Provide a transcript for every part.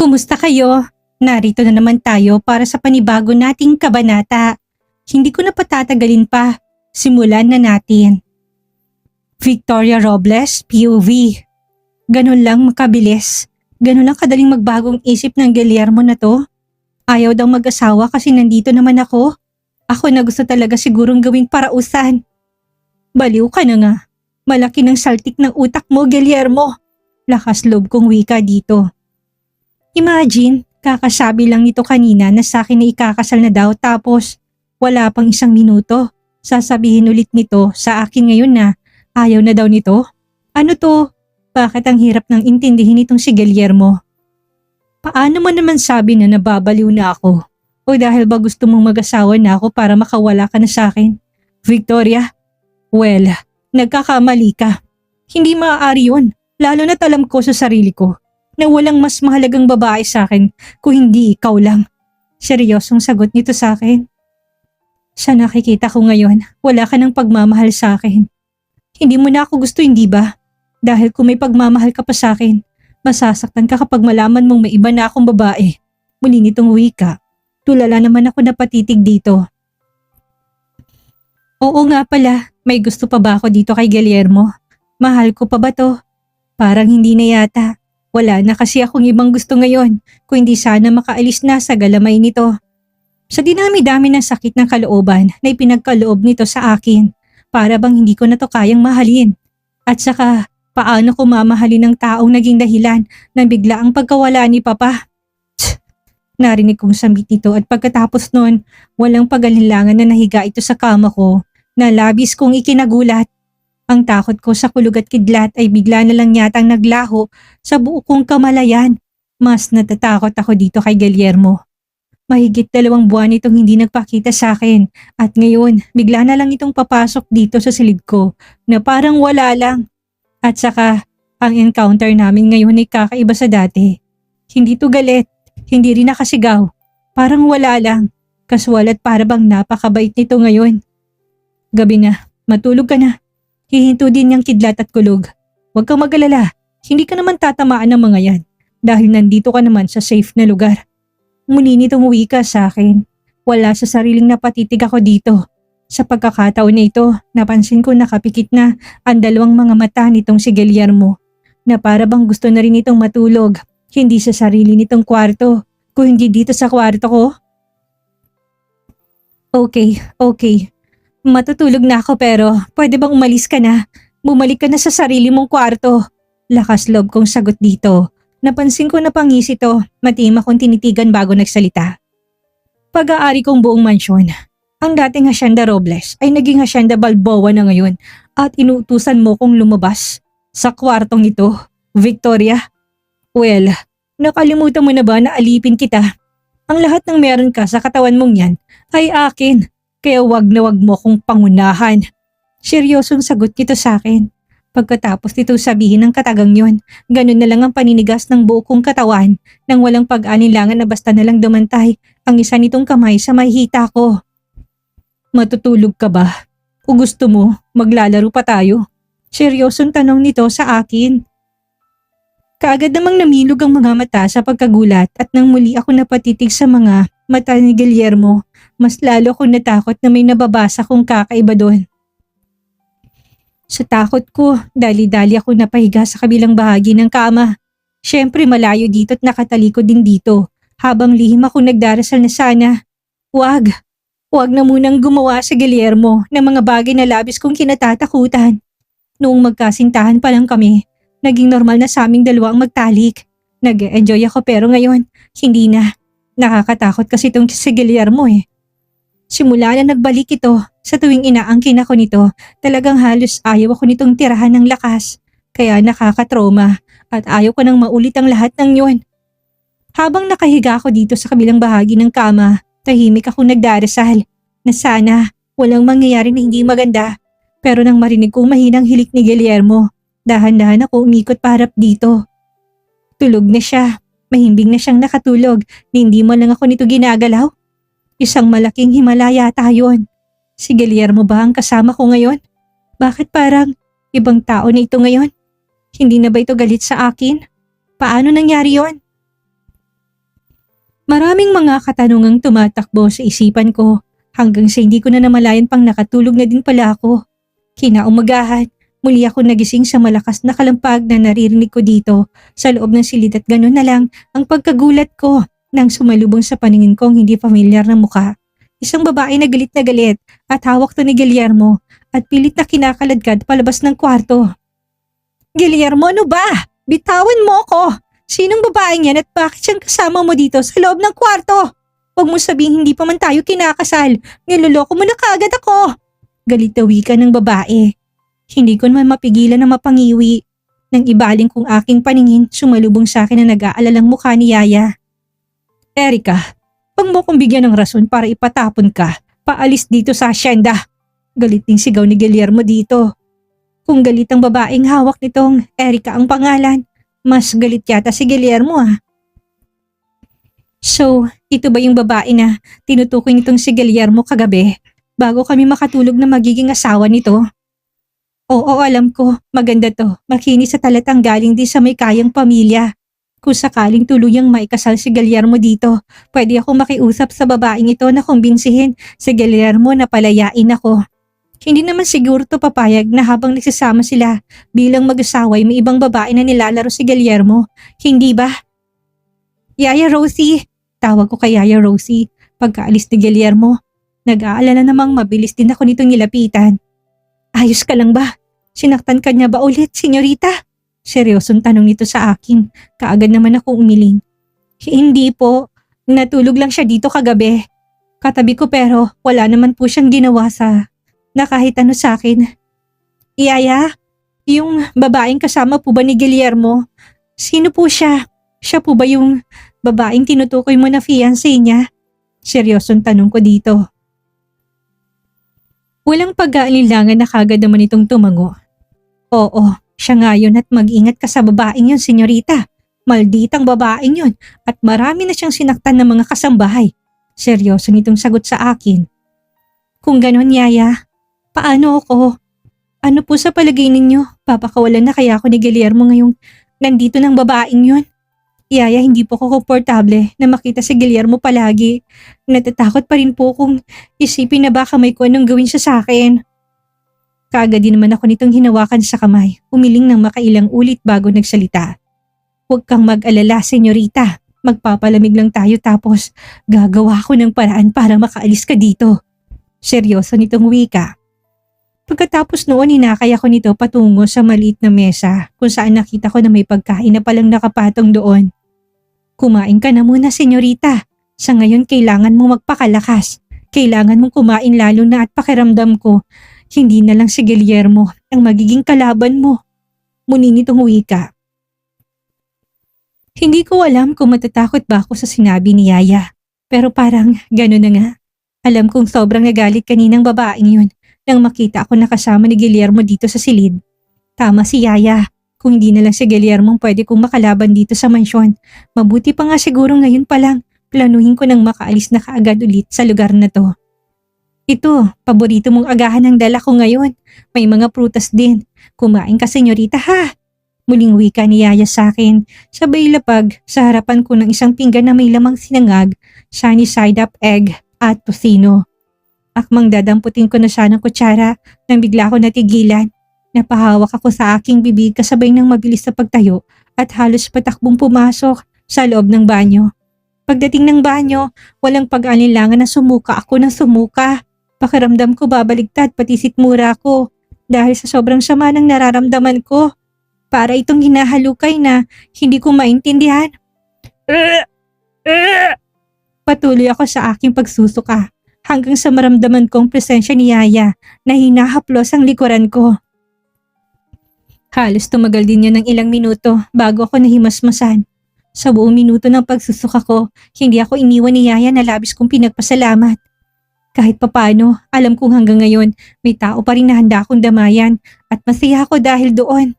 Kumusta kayo? Narito na naman tayo para sa panibago nating kabanata. Hindi ko na patatagalin pa. Simulan na natin. Victoria Robles, POV. Ganun lang makabilis. Ganun lang kadaling magbagong isip ng Guillermo na to. Ayaw daw mag-asawa kasi nandito naman ako. Ako na gusto talaga sigurong gawing parausan. Baliw ka na nga. Malaki ng saltik ng utak mo, Guillermo. Lakas loob kong wika dito. Imagine, kakasabi lang nito kanina na sa akin na ikakasal na daw tapos wala pang 1 minuto. Sasabihin ulit nito sa akin ngayon na ayaw na daw nito. Ano to? Bakit ang hirap nang intindihin itong si Guillermo? Paano mo naman sabi na nababaliw na ako? O dahil ba gusto mong mag-asawa na ako para makawala ka na sa akin? Victoria? Well, nagkakamali ka. Hindi maaari yun. Lalo na alam ko sa sarili ko na walang mas mahalagang babae sa akin kung hindi ikaw lang. Seryosong sagot nito sa akin. Sa nakikita ko ngayon, wala ka ng pagmamahal sa akin. Hindi mo na ako gusto, hindi ba? Dahil kung may pagmamahal ka pa sa akin, masasaktan ka kapag malaman mong may iba na akong babae. Muli nitong wika. Tulala naman ako na patitig dito. Oo nga pala, may gusto pa ba ako dito kay Guillermo? Mahal ko pa ba to? Parang hindi na yata. Wala na kasi akong ibang gusto ngayon, kung hindi sana makaalis na sa galamay nito. Sa dinami-dami ng sakit ng kalooban na ipinagkaloob nito sa akin, para bang hindi ko na to kayang mahalin. At saka, paano ko mamahalin ng taong naging dahilan ng biglaang pagkawala ni Papa? Narinig kong sambit nito at pagkatapos nun, walang pag-alinlangan na nahiga ito sa kama ko na labis kong ikinagulat. Ang takot ko sa kulog at kidlat ay bigla na lang yatang naglaho sa buo kong kamalayan. Mas natatakot ako dito kay Guillermo. Mahigit 2 buwan itong hindi nagpakita sa akin at ngayon bigla na lang itong papasok dito sa silid ko na parang wala lang. At saka ang encounter namin ngayon ay kakaiba sa dati. Hindi to galit, hindi rin nakasigaw. Parang wala lang, kaswal at para bang napakabait nito ngayon. Gabi na, matulog ka na. Hihinto din niyang kidlat at kulog. Huwag kang mag-alala, hindi ka naman tatamaan ng mga yan dahil nandito ka naman sa safe na lugar. Muli nitong wika sa akin. Wala sa sariling napatitig ako dito. Sa pagkakataon na ito, napansin ko nakapikit na ang 2 mga mata nitong si Guillermo na para bang gusto na rin itong matulog, hindi sa sarili nitong kwarto, kung hindi dito sa kwarto ko. Okay. Matutulog na ako pero pwede bang umalis ka na? Bumalik ka na sa sarili mong kwarto. Lakas loob kong sagot dito. Napansin ko na pangis ito, matim akong tinitigan bago nagsalita. Pag-aari kong buong mansyon. Ang dating Hacienda Robles ay naging Hacienda Balboa na ngayon at inuutusan mo kong lumabas sa kwartong ito, Victoria. Well, nakalimutan mo na ba na alipin kita? Ang lahat ng meron ka sa katawan mong yan ay akin, kaya wag na wag mo kong pangunahan. Seryosong sagot nito sa akin. Pagkatapos nito sabihin ng katagang yon, ganun na lang ang paninigas ng buo kong katawan nang walang pag-alinlangan na basta na lang dumantay ang isa nitong kamay sa mahihita ko. Matutulog ka ba? O gusto mo, maglalaro pa tayo? Seryosong tanong nito sa akin. Kaagad namang namilog ang mga mata sa pagkagulat at nang muli ako napatitig sa mga mata ni Guillermo, mas lalo akong natakot na may nababasa kong kakaiba doon. Sa takot ko, dali-dali ako napahiga sa kabilang bahagi ng kama. Siyempre malayo dito at nakatalikod din dito, habang lihim ako nagdarasal na sana. Wag na munang gumawa sa Guillermo ng mga bagay na labis kong kinatatakutan. Noong magkasintahan pa lang kami, naging normal na sa aming 2 ang magtalik. Nag-enjoy ako pero ngayon, hindi na. Nakakatakot kasi itong si Guillermo eh. Simula na nagbalik ito, sa tuwing inaangkin ako nito, talagang halos ayaw ako nitong tirahan ng lakas. Kaya nakakatrauma at ayaw ko nang maulit ang lahat ng yun. Habang nakahiga ako dito sa kabilang bahagi ng kama, tahimik akong nagdarasal na sana walang mangyayari na hindi maganda. Pero nang marinig kong mahinang hilik ni Guillermo, dahan-dahan ako umikot paharap dito. Tulog na siya, mahimbing na siyang nakatulog, hindi mo lang ako nito ginagalaw. Isang malaking Himalaya tayon. Si Guillermo ba ang kasama ko ngayon? Bakit parang ibang tao na ito ngayon? Hindi na ba ito galit sa akin? Paano nangyari yon? Maraming mga katanungang tumatakbo sa isipan ko hanggang sa hindi ko na namalayan pang nakatulog na din pala ako. Kinaumagahan, muli ako nagising sa malakas na kalampag na naririnig ko dito sa loob ng silid at gano'n na lang ang pagkagulat ko nang sumalubong sa paningin kong hindi pamilyar na mukha. Isang babae na galit at hawak to ni Guillermo at pilit na kinakaladkad palabas ng kwarto. Guillermo, ano ba? Bitawan mo ako! Sinong babaeng yan at bakit siyang kasama mo dito sa loob ng kwarto? Huwag mo sabihin hindi pa man tayo kinakasal. Niloloko mo na kaagad ako. Galit na wika ng babae. Hindi ko naman mapigilan na mapangiwi. Nang ibaling kong aking paningin, sumalubong sa akin na nag-aalalang mukha ni Yaya. Erika, huwag mo kong bigyan ng rason para ipatapon ka. Paalis dito sa asyenda. Galit ding sigaw ni Guillermo dito. Kung galit ang babaeng hawak nitong Erika ang pangalan, mas galit yata si Guillermo ah. So, ito ba yung babae na tinutukoy nitong si Guillermo kagabi bago kami makatulog na magiging asawa nito? Oo, alam ko. Maganda to. Makinis at talatang galing din sa may kayang pamilya. Kung sakaling tuluyang maikasal si Guillermo dito, pwede akong makiusap sa babaeng ito na kumbinsihin si Guillermo na palayain ako. Hindi naman siguro to papayag na habang nagsasama sila bilang mag-asawa ay may ibang babae na nilalaro si Guillermo. Hindi ba? Yaya Rosie! Tawag ko kay Yaya Rosie pagkaalis ni Guillermo. Nag-aalala namang mabilis din ako nitong nilapitan. Ayos ka lang ba? Sinaktan ka niya ba ulit, senyorita? Seryosong tanong nito sa akin. Kaagad naman ako umiling. Hindi po. Natulog lang siya dito kagabi. Katabi ko pero wala naman po siyang ginawa na kahit ano sa akin. Yaya, yung babaeng kasama po ba ni Guillermo? Sino po siya? Siya po ba yung babaeng tinutukoy mo na fiancé niya? Seryosong tanong ko dito. Walang pag-aalinlangan na kagad naman itong tumango. Oo, siya nga yun at mag-ingat ka sa babaeng yun, senyorita. Malditang babaeng yun at marami na siyang sinaktan ng mga kasambahay. Seryoso nitong sagot sa akin. Kung ganon, Yaya, paano ako? Ano po sa palagay ninyo? Papakawalan na kaya ako ni Guillermo ngayong nandito ng babaeng yun? Yaya, hindi po ko komportable na makita si Guillermo palagi. Natatakot pa rin po kung isipin na baka may kung anong gawin siya sa akin. Kaagad din naman ako nitong hinawakan sa kamay, umiling ng makailang ulit bago nagsalita. Huwag kang mag-alala, senyorita. Magpapalamig lang tayo tapos gagawa ko ng paraan para makaalis ka dito. Seryoso nitong wika. Pagkatapos noon, hinakay ako nito patungo sa maliit na mesa kung saan nakita ko na may pagkain na palang nakapatong doon. Kumain ka na muna, senyorita. Sa ngayon kailangan mong magpakalakas. Kailangan mong kumain lalo na at pakiramdam ko, hindi na lang si Guillermo ang magiging kalaban mo. Muni nitong wika. Hindi ko alam kung matatakot ba ako sa sinabi ni Yaya. Pero parang gano'n na nga. Alam kong sobrang nagalit kaninang babaeng yun nang makita ako nakasama ni Guillermo dito sa silid. Tama si Yaya. Kung hindi na lang si Guillermo pwede kong makalaban dito sa mansyon. Mabuti pa nga siguro ngayon pa lang. Planuhin ko nang makaalis na kaagad ulit sa lugar na to. Ito, paborito mong agahan ang dala ko ngayon. May mga prutas din. Kumain ka, senyorita, ha? Muling wika ni Yaya sa akin. Sabay lapag sa harapan ko ng isang pinggan na may lamang sinangag, sunny side up egg at tocino. Akmang dadamputin ko na siya ng kutsara nang bigla ko natigilan. Napahawak ako sa aking bibig kasabay ng mabilis na pagtayo at halos patakbong pumasok sa loob ng banyo. Pagdating ng banyo, walang pag-alinlangan na sumuka ako ng sumuka. Pakiramdam ko babaligtad pati sikmura ko dahil sa sobrang sama ng nararamdaman ko. Para itong hinahalukay na hindi ko maintindihan. Patuloy ako sa aking pagsusuka hanggang sa maramdaman kong presensya ni Yaya na hinahaplos ang likuran ko. Halos tumagal din yun ng ilang minuto bago ako nahimasmasan. Sa buong minuto ng pagsusuka ko, hindi ako iniwan ni Yaya na labis kong pinagpasalamat. Kahit papano, alam kong hanggang ngayon may tao pa rin na handa akong damayan at masaya ako dahil doon.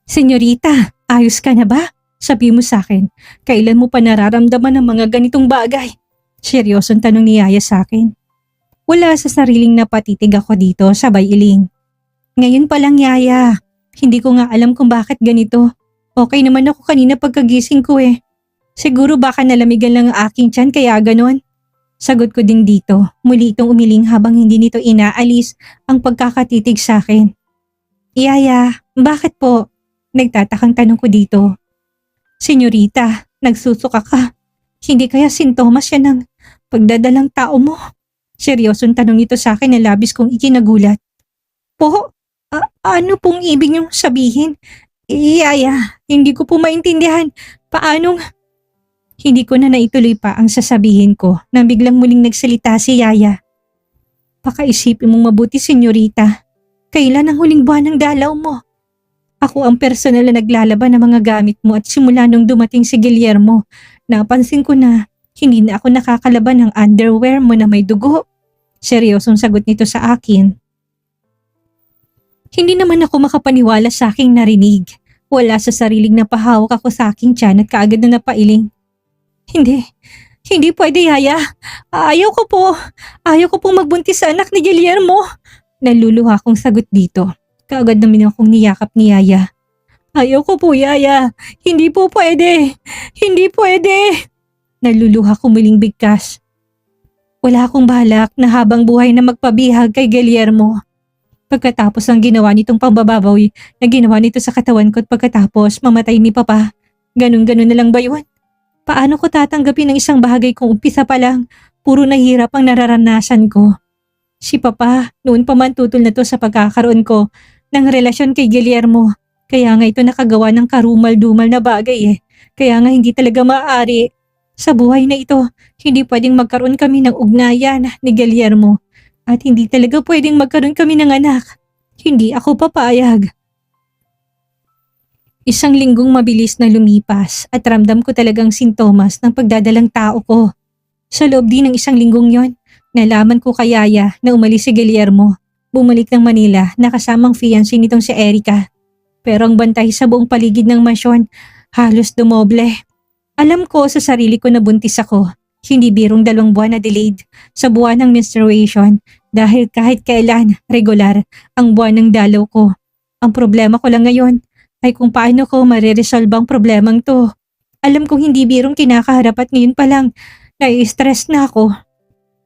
Senyorita, ayos ka na ba? Sabi mo sa akin, kailan mo pa nararamdaman ang mga ganitong bagay? Seryosong tanong ni Yaya sa akin. Wala sa sariling napatitig ako dito, sabay iling. Ngayon pa lang, Yaya. Hindi ko nga alam kung bakit ganito. Okay naman ako kanina pagkagising ko eh. Siguro baka nalamigan lang ang aking tiyan kaya ganon. Sagot ko din dito, muli itong umiling habang hindi nito inaalis ang pagkakatitig sa akin. Yaya, bakit po? Nagtatakang tanong ko dito. Senyorita, nagsusuka ka. Hindi kaya sintomas yan ng pagdadalang tao mo? Seryosong tanong nito sa akin na labis kong ikinagulat. Po? Ano pong ibig niyong sabihin? Yaya, hindi ko po maintindihan. Paanong... Hindi ko na naituloy pa ang sasabihin ko nang biglang muling nagsalita si Yaya. Pakaisipin mong mabuti, senyorita. Kailan ang huling buwan ng dalaw mo? Ako ang personal na naglalaban ng mga gamit mo at simula nung dumating si Guillermo, napansin ko na hindi na ako nakakalaban ng underwear mo na may dugo. Seryosong sagot nito sa akin. Hindi naman ako makapaniwala sa aking narinig. Wala sa sariling napahawak ako sa aking tiyan at kaagad na napailing. Hindi pwede, Yaya. Ayaw ko po magbuntis sa anak ni Guillermo. Naluluha akong sagot dito. Kaagad naman akong niyakap ni Yaya. Ayaw ko po, Yaya. Hindi po pwede. Hindi pwede. Naluluha ko muling bigkas. Wala akong balak na habang buhay na magpabihag kay Guillermo. Pagkatapos ng ginawa nitong pambababoy na ginawa nito sa katawan ko at pagkatapos mamatay ni Papa, ganun-ganun na lang ba yun? Paano ko tatanggapin ang isang bagay kung umpisa pa lang, puro nahirap ang nararanasan ko? Si Papa, noon pa man tutol na to sa pagkakaroon ko ng relasyon kay Guillermo. Kaya nga ito nakagawa ng karumal-dumal na bagay eh. Kaya nga hindi talaga maaari. Sa buhay na ito, hindi pwedeng magkaroon kami ng ugnayan ni Guillermo. At hindi talaga pwedeng magkaroon kami ng anak. Hindi ako papayag. Isang linggong mabilis na lumipas at ramdam ko talagang sintomas ng pagdadalang tao ko. Sa loob din ng isang linggong yon, nalaman ko kay Yaya na umalis si Guillermo. Bumalik ng Manila na kasamang fiancé nitong si Erica. Pero ang bantay sa buong paligid ng mansyon, halos dumoble. Alam ko sa sarili ko na buntis ako. Hindi birong 2 buwan na delayed sa buwan ng menstruation dahil kahit kailan regular ang buwan ng dalaw ko. Ang problema ko lang ngayon ay kung paano ko mariresolve ang problemang to. Alam kong hindi birong kinakaharap at ngayon pa lang nai-stress na ako.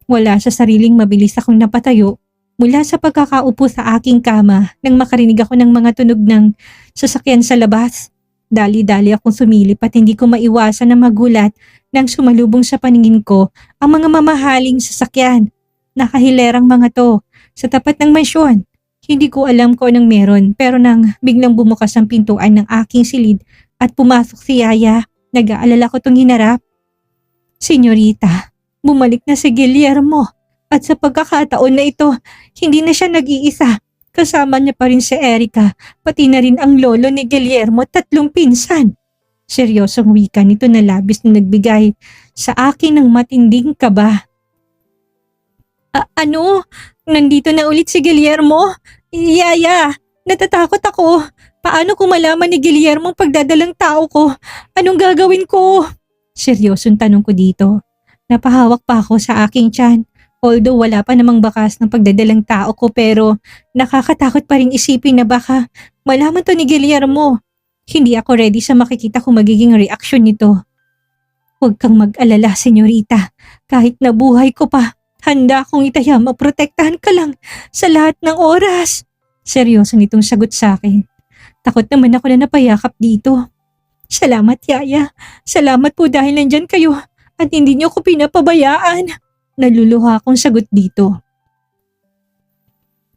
Wala sa sariling mabilis akong napatayo mula sa pagkakaupo sa aking kama nang makarinig ako ng mga tunog ng sasakyan sa labas. Dali-dali akong sumilip at hindi ko maiwasan na magulat nang sumalubong sa paningin ko ang mga mamahaling sasakyan. Nakahilerang mga to sa tapat ng mansyon. Hindi ko alam kung anong meron pero nang biglang bumukas ang pintuan ng aking silid at pumasok si Yaya, nag-aalala ko itong hinarap. Senyorita, bumalik na si Guillermo at sa pagkakataon na ito, hindi na siya nag-iisa. Kasama niya pa rin si Erica, pati na rin ang lolo ni Guillermo at 3 pinsan. Seryosong wika nito na labis na nagbigay sa akin ng matinding kaba. Ano? Nandito na ulit si Guillermo? Yaya, natatakot ako. Paano kung malaman ni Guillermo ang pagdadalang tao ko? Anong gagawin ko? Seryosong tanong ko dito. Napahawak pa ako sa aking tiyan. Although wala pa namang bakas ng pagdadalang tao ko pero nakakatakot pa rin isipin na baka malaman to ni Guillermo. Hindi ako ready sa makikita kung magiging reaksyon nito. Huwag kang mag-alala, senyorita. Kahit nabuhay ko pa, handa akong itaya, maprotektahan ka lang sa lahat ng oras. Seryoso nitong sagot sa akin. Takot naman ako na napayakap dito. Salamat, Yaya. Salamat po dahil nandyan kayo at hindi niyo ko pinapabayaan. Naluluha akong sagot dito.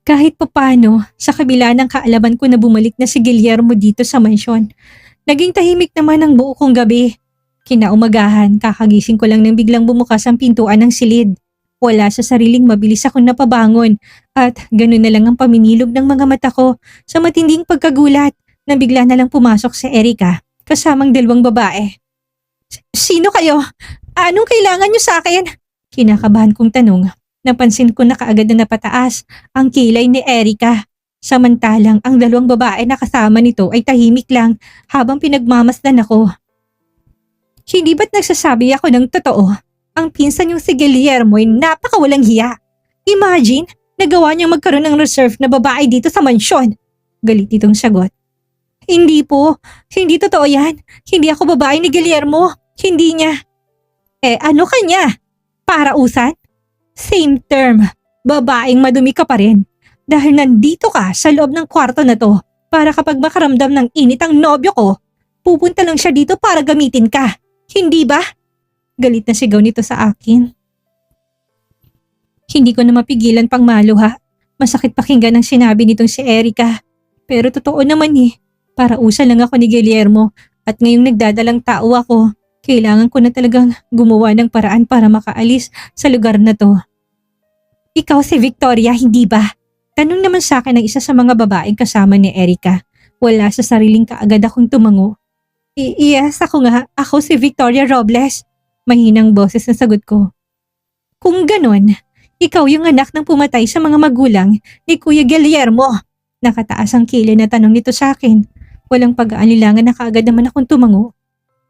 Kahit papano, sa kabila ng kaalaman ko na bumalik na si Guillermo dito sa mansyon, naging tahimik naman ang buo kong gabi. Kinaumagahan, kakagising ko lang nang biglang bumukas ang pintuan ng silid. Wala sa sariling mabilis akong napabangon at ganun na lang ang paminilog ng mga mata ko sa matinding pagkagulat na bigla na lang pumasok si Erica kasamang 2 babae. Sino kayo? Anong kailangan niyo sa akin? Kinakabahan kong tanong. Napansin ko na kaagad na napataas ang kilay ni Erica. Samantalang ang 2 babae na kasama nito ay tahimik lang habang pinagmamasdan ako. Hindi ba't nagsasabi ako ng totoo? Ang pinsan yung si Guillermo ay napakawalang hiya. Imagine, nagawa niyang magkaroon ng reserve na babae dito sa mansyon. Galit itong sagot. Hindi po, hindi totoo yan. Hindi ako babae ni Guillermo. Hindi niya. Ano kanya? Parausan? Same term. Babaeng madumi ka pa rin. Dahil nandito ka sa loob ng kwarto na to para kapag makaramdam ng init ang nobyo ko, pupunta lang siya dito para gamitin ka. Hindi ba? Galit na sigaw nito sa akin. Hindi ko na mapigilan pang maluha. Masakit pakinggan ang sinabi nitong si Erica. Pero totoo naman Parausan lang ako ni Guillermo at ngayong nagdadalang tao ako, kailangan ko na talagang gumawa ng paraan para makaalis sa lugar na to. Ikaw si Victoria, hindi ba? Tanong naman sa akin ng isa sa mga babaeng kasama ni Erica. Wala sa sariling kaagad akong tumango. Yes, ako nga. Ako si Victoria Robles. Mahinang boses na sagot ko. Kung ganon, ikaw yung anak ng pumatay sa mga magulang ni Kuya Guillermo. Nakataas ang kilay na tanong nito sa akin. Walang pag-aalilangan na kaagad naman akong tumango.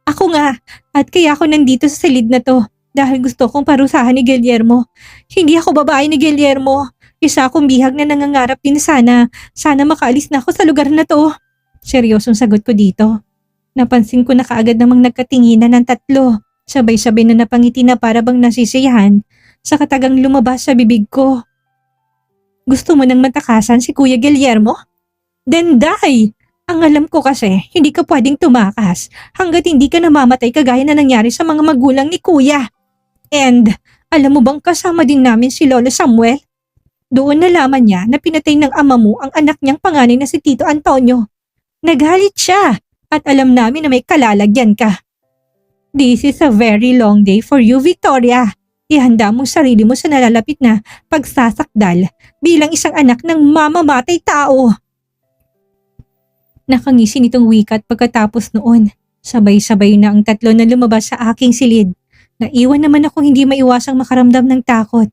Ako nga, at kaya ako nandito sa silid na to dahil gusto kong parusahan ni Guillermo. Hindi ako babae ni Guillermo. Isa akong bihag na nangangarap din sana makaalis na ako sa lugar na to. Seryosong sagot ko dito. Napansin ko na kaagad namang nagkatinginan ng tatlo. Sabay-sabay na napangiti na para bang nasisiyahan sa katagang lumabas sa bibig ko. Gusto mo nang matakasan si Kuya Guillermo? Then die! Ang alam ko kasi, hindi ka pwedeng tumakas hanggat hindi ka namamatay kagaya na nangyari sa mga magulang ni Kuya. And, alam mo bang kasama din namin si Lolo Samuel? Doon nalaman niya na pinatay ng ama mo ang anak niyang panganay na si Tito Antonio. Nagalit siya at alam namin na may kalalagyan ka. This is a very long day for you, Victoria. Ihanda mo sarili mo sa nalalapit na pagsasakdal bilang isang anak ng mamamatay tao. Nakangisi nitong wikat pagkatapos noon. Sabay-sabay na ang tatlo na lumabas sa aking silid. Naiwan naman ako hindi maiwasang makaramdam ng takot.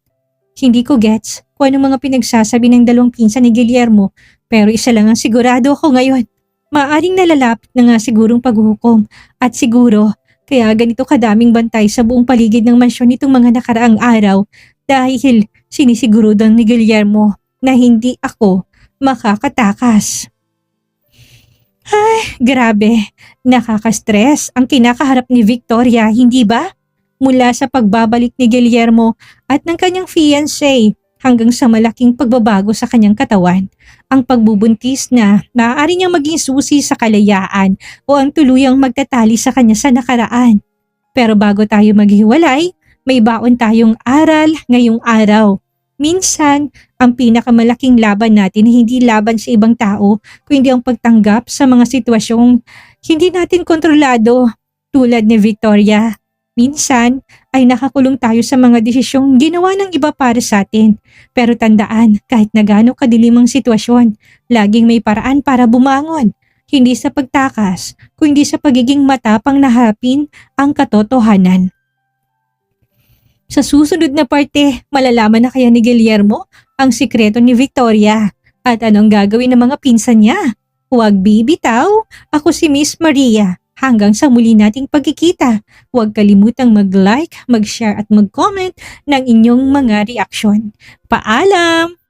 Hindi ko gets kung anong mga pinagsasabi ng dalawang pinsan ni Guillermo, pero isa lang ang sigurado ako ngayon. Maaring nalalapit na nga sigurong paghuhukom at siguro kaya ganito kadaming bantay sa buong paligid ng mansyon nitong mga nakaraang araw dahil sinisiguro daw ni Guillermo na hindi ako makakatakas. Ay, grabe. Nakaka-stress ang kinakaharap ni Victoria, hindi ba? Mula sa pagbabalik ni Guillermo at ng kanyang fiancé hanggang sa malaking pagbabago sa kanyang katawan. Ang pagbubuntis na maaari niyang maging susi sa kalayaan o ang tuluyang magtatali sa kanya sa nakaraan. Pero bago tayo maghiwalay, may baon tayong aral ngayong araw. Minsan, ang pinakamalaking laban natin hindi laban sa ibang tao, kundi ang pagtanggap sa mga sitwasyong hindi natin kontrolado. Tulad ni Victoria, minsan ay nakakulong tayo sa mga desisyong ginawa ng iba para sa atin. Pero tandaan, kahit na gaano kadilim ang sitwasyon, laging may paraan para bumangon. Hindi sa pagtakas, kundi sa pagiging matapang na harapin ang katotohanan. Sa susunod na parte, malalaman na kaya ni Guillermo ang sikreto ni Victoria at anong gagawin ng mga pinsan niya. Huwag bibitaw, ako si Miss Maria. Hanggang sa muli nating pagkikita, huwag kalimutang mag-like, mag-share at mag-comment ng inyong mga reaksyon. Paalam!